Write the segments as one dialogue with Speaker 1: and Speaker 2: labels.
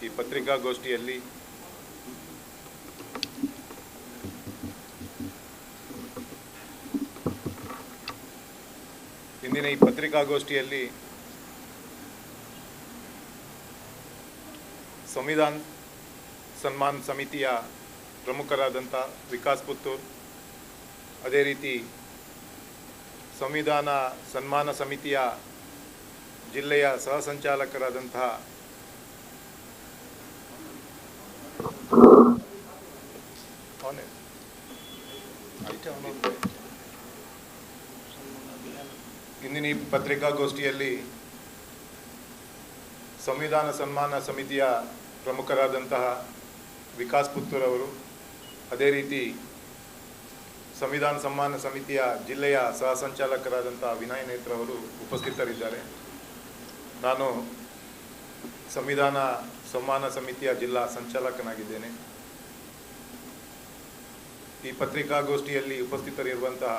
Speaker 1: ಈ ಪತ್ರಿಕಾಗೋಷ್ಠಿಯಲ್ಲಿ ಇಂದಿನ ಈ ಪತ್ರಿಕಾಗೋಷ್ಠಿಯಲ್ಲಿ ಸಂವಿಧಾನ ಸನ್ಮಾನ್ ಸಮಿತಿಯ ಪ್ರಮುಖರಾದಂಥ ವಿಕಾಸ್ ಪುತ್ತೂರ್, ಅದೇ ರೀತಿ ಸಂವಿಧಾನ ಸನ್ಮಾನ ಸಮಿತಿಯ ಜಿಲ್ಲೆಯ ಸಹ ಸಂಚಾಲಕರಾದಂತಹ ಇಂದಿನ ಈ ಪತ್ರಿಕಾಗೋಷ್ಠಿಯಲ್ಲಿ ಸಂವಿಧಾನ ಸನ್ಮಾನ ಸಮಿತಿಯ ಪ್ರಮುಖರಾದಂತಹ ವಿಕಾಸ್ ಪುತ್ತೂರ್ ಅವರು, ಅದೇ ರೀತಿ ಸಂವಿಧಾನ ಸನ್ಮಾನ ಸಮಿತಿಯ ಜಿಲ್ಲೆಯ ಸಹ ಸಂಚಾಲಕರಾದಂಥ ವಿನಯ್ ನೇತ್ರ ಅವರು ಉಪಸ್ಥಿತರಿದ್ದಾರೆ. ನಾನು ಸಂವಿಧಾನ ಸನ್ಮಾನ ಸಮಿತಿಯ ಜಿಲ್ಲಾ ಸಂಚಾಲಕನಾಗಿದ್ದೇನೆ. ಈ ಪತ್ರಿಕಾಗೋಷ್ಠಿಯಲ್ಲಿ ಉಪಸ್ಥಿತರಿರುವಂತಹ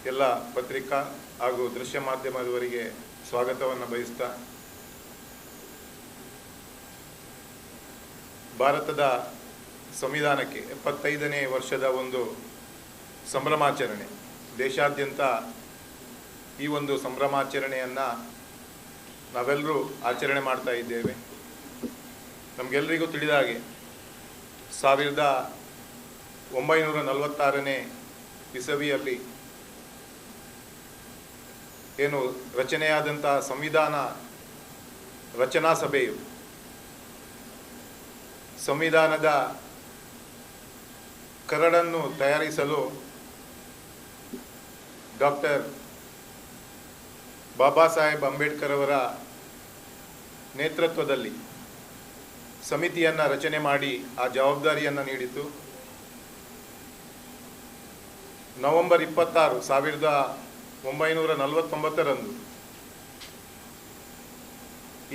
Speaker 1: ಎಲ್ಲ ಪತ್ರಿಕಾ ಹಾಗೂ ದೃಶ್ಯ ಮಾಧ್ಯಮದವರಿಗೆ ಸ್ವಾಗತವನ್ನು ಬಯಸ್ತಾ, ಭಾರತದ ಸಂವಿಧಾನಕ್ಕೆ 75ನೇ ವರ್ಷದ ಒಂದು ಸಂಭ್ರಮಾಚರಣೆ, ದೇಶಾದ್ಯಂತ ಈ ಒಂದು ಸಂಭ್ರಮಾಚರಣೆಯನ್ನು ನಾವೆಲ್ಲರೂ ಆಚರಣೆ ಮಾಡ್ತಾ ಇದ್ದೇವೆ. ನಮಗೆಲ್ಲರಿಗೂ ತಿಳಿದ ಹಾಗೆ 1946ನೇ ಇಸವಿಯಲ್ಲಿ ಏನು ರಚನೆಯಾದಂಥ ಸಂವಿಧಾನ ರಚನಾ ಸಭೆಯು ಸಂವಿಧಾನದ ಕರಡನ್ನು ತಯಾರಿಸಲು ಡಾಕ್ಟರ್ ಬಾಬಾ ಸಾಹೇಬ್ ಅಂಬೇಡ್ಕರ್ ಅವರ ನೇತೃತ್ವದಲ್ಲಿ ಸಮಿತಿಯನ್ನು ರಚನೆ ಮಾಡಿ ಆ ಜವಾಬ್ದಾರಿಯನ್ನು ನೀಡಿತು. ನವೆಂಬರ್ 26, 1949ರಂದು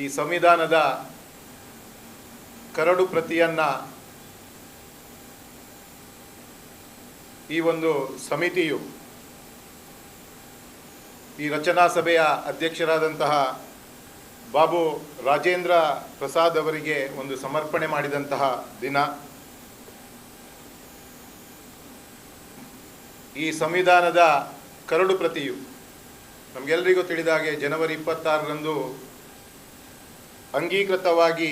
Speaker 1: ಈ ಸಂವಿಧಾನದ ಕರಡು ಪ್ರತಿಯನ್ನು ಈ ಒಂದು ಸಮಿತಿಯು ಈ ರಚನಾ ಸಭೆಯ ಅಧ್ಯಕ್ಷರಾದಂತಹ ಬಾಬು ರಾಜೇಂದ್ರ ಪ್ರಸಾದ್ ಅವರಿಗೆ ಒಂದು ಸಮರ್ಪಣೆ ಮಾಡಿದಂತಹ ದಿನ. ಈ ಸಂವಿಧಾನದ ಕರಡು ಪ್ರತಿಯು ನಮಗೆಲ್ಲರಿಗೂ ತಿಳಿದ ಹಾಗೆ ಜನವರಿ 26ರಂದು ಅಂಗೀಕೃತವಾಗಿ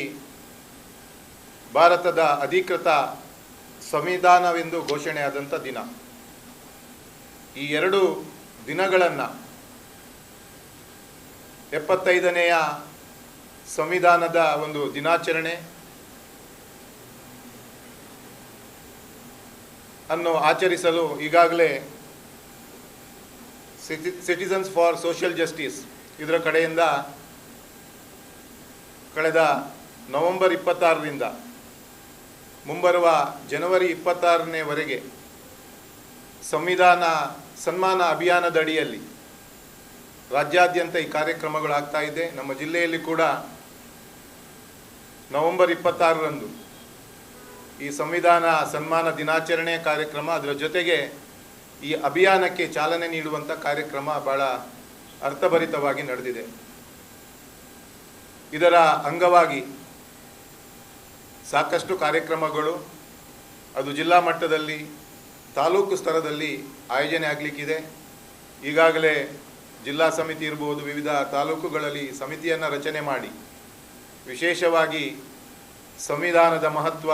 Speaker 1: ಭಾರತದ ಅಧಿಕೃತ ಸಂವಿಧಾನವೆಂದು ಘೋಷಣೆಯಾದಂಥ ದಿನ. ಈ ಎರಡು ದಿನಗಳನ್ನು 75ನೇಯ ಸಂವಿಧಾನದ ಒಂದು ದಿನಾಚರಣೆ ಅನ್ನು ಆಚರಿಸಲು ಈಗಾಗಲೇ ಸಿಟಿಸನ್ಸ್ ಫಾರ್ ಸೋಷಿಯಲ್ ಜಸ್ಟಿಸ್ ಇದರ ಕಡೆಯಿಂದ ಕಳೆದ ನವೆಂಬರ್ 26ರಿಂದ ಮುಂಬರುವ ಜನವರಿ 26ನೇವರೆಗೆ ಸಂವಿಧಾನ ಸನ್ಮಾನ ಅಭಿಯಾನದ ಅಡಿಯಲ್ಲಿ ರಾಜ್ಯಾದ್ಯಂತ ಈ ಕಾರ್ಯಕ್ರಮಗಳಾಗ್ತಾ ಇದೆ. ನಮ್ಮ ಜಿಲ್ಲೆಯಲ್ಲಿ ಕೂಡ ನವೆಂಬರ್ 26ರಂದು ಈ ಸಂವಿಧಾನ ಸನ್ಮಾನ ದಿನಾಚರಣೆ ಕಾರ್ಯಕ್ರಮ, ಅದರ ಜೊತೆಗೆ ಈ ಅಭಿಯಾನಕ್ಕೆ ಚಾಲನೆ ನೀಡುವಂಥ ಕಾರ್ಯಕ್ರಮ ಬಹಳ ಅರ್ಥಭರಿತವಾಗಿ ನಡೆದಿದೆ. ಇದರ ಅಂಗವಾಗಿ ಸಾಕಷ್ಟು ಕಾರ್ಯಕ್ರಮಗಳು ಅದು ಜಿಲ್ಲಾ ಮಟ್ಟದಲ್ಲಿ, ತಾಲೂಕು ಸ್ತರದಲ್ಲಿ ಆಯೋಜನೆ ಆಗಲಿಕ್ಕಿದೆ. ಈಗಾಗಲೇ ಜಿಲ್ಲಾ ಸಮಿತಿ ಇರ್ಬೋದು, ವಿವಿಧ ತಾಲೂಕುಗಳಲ್ಲಿ ಸಮಿತಿಯನ್ನು ರಚನೆ ಮಾಡಿ ವಿಶೇಷವಾಗಿ ಸಂವಿಧಾನದ ಮಹತ್ವ,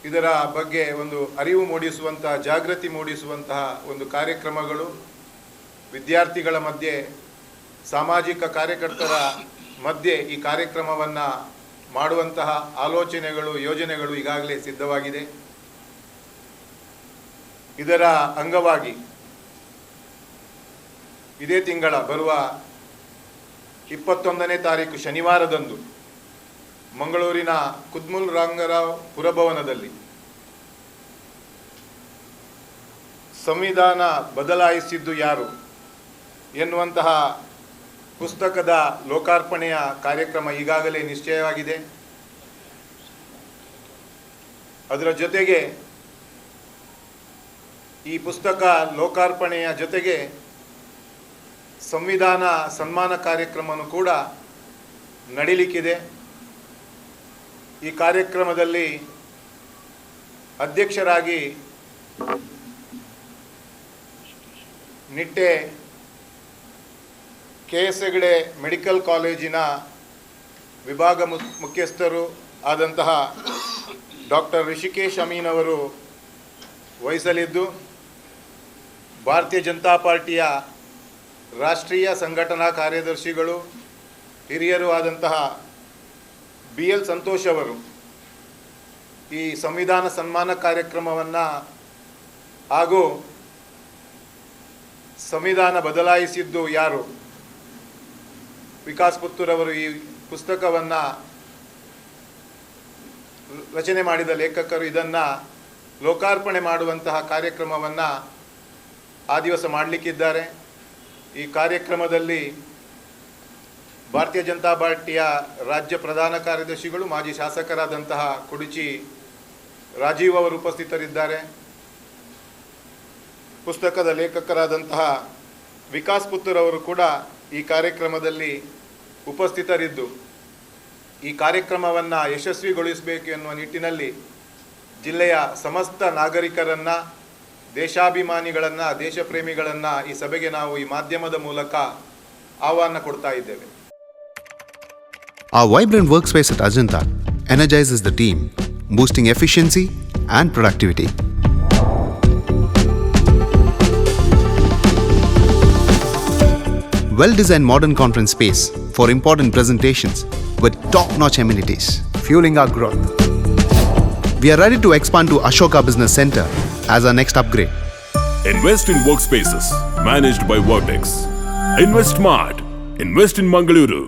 Speaker 1: ಇದರ ಬಗ್ಗೆ ಒಂದು ಅರಿವು ಮೂಡಿಸುವಂತಹ, ಜಾಗೃತಿ ಮೂಡಿಸುವಂತಹ ಒಂದು ಕಾರ್ಯಕ್ರಮಗಳು ವಿದ್ಯಾರ್ಥಿಗಳ ಮಧ್ಯೆ, ಸಾಮಾಜಿಕ ಕಾರ್ಯಕರ್ತರ ಮಧ್ಯೆ ಈ ಕಾರ್ಯಕ್ರಮವನ್ನು ಮಾಡುವಂತಹ ಆಲೋಚನೆಗಳು, ಯೋಜನೆಗಳು ಈಗಾಗಲೇ ಸಿದ್ಧವಾಗಿದೆ. ಇದರ ಅಂಗವಾಗಿ ಇದೇ ತಿಂಗಳ ಬರುವ 21ನೇ ತಾರೀಕು ಶನಿವಾರದಂದು ಮಂಗಳೂರಿನ ಕುದ್ಮುಲ್ ರಂಗರಾವ್ ಪುರಭವನದಲ್ಲಿ ಸಂವಿಧಾನ ಬದಲಾಯಿಸಿದ್ದು ಯಾರು ಎನ್ನುವಂತಹ ಪುಸ್ತಕದ ಲೋಕಾರ್ಪಣೆಯ ಕಾರ್ಯಕ್ರಮ ಈಗಾಗಲೇ ನಿಶ್ಚಯವಾಗಿದೆ. ಅದರ ಜೊತೆಗೆ ಈ ಪುಸ್ತಕ ಲೋಕಾರ್ಪಣೆಯ ಜೊತೆಗೆ ಸಂವಿಧಾನ ಸನ್ಮಾನ ಕಾರ್ಯಕ್ರಮವನ್ನು ಕೂಡ ನಡೀಲಿಕ್ಕಿದೆ. ಈ ಕಾರ್ಯಕ್ರಮದಲ್ಲಿ ಅಧ್ಯಕ್ಷರಾಗಿ ನಿಟ್ಟೆ KS ಹೆಗಡೆ ಮೆಡಿಕಲ್ ಕಾಲೇಜಿನ ವಿಭಾಗ ಮುಖ್ಯಸ್ಥರು ಆದಂತಹ ಡಾಕ್ಟರ್ ರಿಷಿಕೇಶ್ ಅಮೀನ್ ಅವರು ವಹಿಸಲಿದ್ದು, ಭಾರತೀಯ ಜನತಾ ಪಾರ್ಟಿಯ ರಾಷ್ಟ್ರೀಯ ಸಂಘಟನಾ ಕಾರ್ಯದರ್ಶಿಗಳು ಹಿರಿಯರು ಆದಂತಹ BL ಸಂತೋಷ್ ಅವರು ಈ ಸಂವಿಧಾನ ಸನ್ಮಾನ ಕಾರ್ಯಕ್ರಮವನ್ನು ಹಾಗೂ ಸಂವಿಧಾನ ಬದಲಾಯಿಸಿದ್ದು ಯಾರು, ವಿಕಾಸ್ ಪುತ್ತೂರವರು ಈ ಪುಸ್ತಕವನ್ನು ರಚನೆ ಮಾಡಿದ ಲೇಖಕರು ಇದನ್ನು ಲೋಕಾರ್ಪಣೆ ಮಾಡುವಂತಹ ಕಾರ್ಯಕ್ರಮವನ್ನು ಆ ದಿವಸ ಮಾಡಲಿಕ್ಕಿದ್ದಾರೆ. ಈ ಕಾರ್ಯಕ್ರಮದಲ್ಲಿ ಭಾರತೀಯ ಜನತಾ ಪಾರ್ಟಿಯ ರಾಜ್ಯ ಪ್ರಧಾನ ಕಾರ್ಯದರ್ಶಿಗಳು ಮಾಜಿ ಶಾಸಕರಾದಂತಹ ಕುಡುಚಿ ರಾಜೀವ್ ಅವರು ಉಪಸ್ಥಿತರಿದ್ದಾರೆ. ಪುಸ್ತಕದ ಲೇಖಕರಾದಂತಹ ವಿಕಾಸ್ ಪುತ್ತೂರ್ ಅವರು ಕೂಡ ಈ ಕಾರ್ಯಕ್ರಮದಲ್ಲಿ ಉಪಸ್ಥಿತರಿದ್ದು ಈ ಕಾರ್ಯಕ್ರಮವನ್ನು ಯಶಸ್ವಿಗೊಳಿಸಬೇಕು ಎನ್ನುವ ನಿಟ್ಟಿನಲ್ಲಿ ಜಿಲ್ಲೆಯ ಸಮಸ್ತ ನಾಗರಿಕರನ್ನು, ದೇಶಾಭಿಮಾನಿಗಳನ್ನು, ದೇಶಪ್ರೇಮಿಗಳನ್ನು ಈ ಸಭೆಗೆ ನಾವು ಈ ಮಾಧ್ಯಮದ ಮೂಲಕ ಆಹ್ವಾನ ಕೊಡ್ತಾ ಇದ್ದೇವೆ.
Speaker 2: Our vibrant workspace at Ajanta energizes the team, boosting efficiency and productivity. Well-designed modern conference space for important presentations with top-notch amenities, fueling our growth. We are ready to expand to Ashoka Business Center as our next upgrade.
Speaker 3: Invest in workspaces managed by Vertex. Invest smart. Invest in Mangaluru.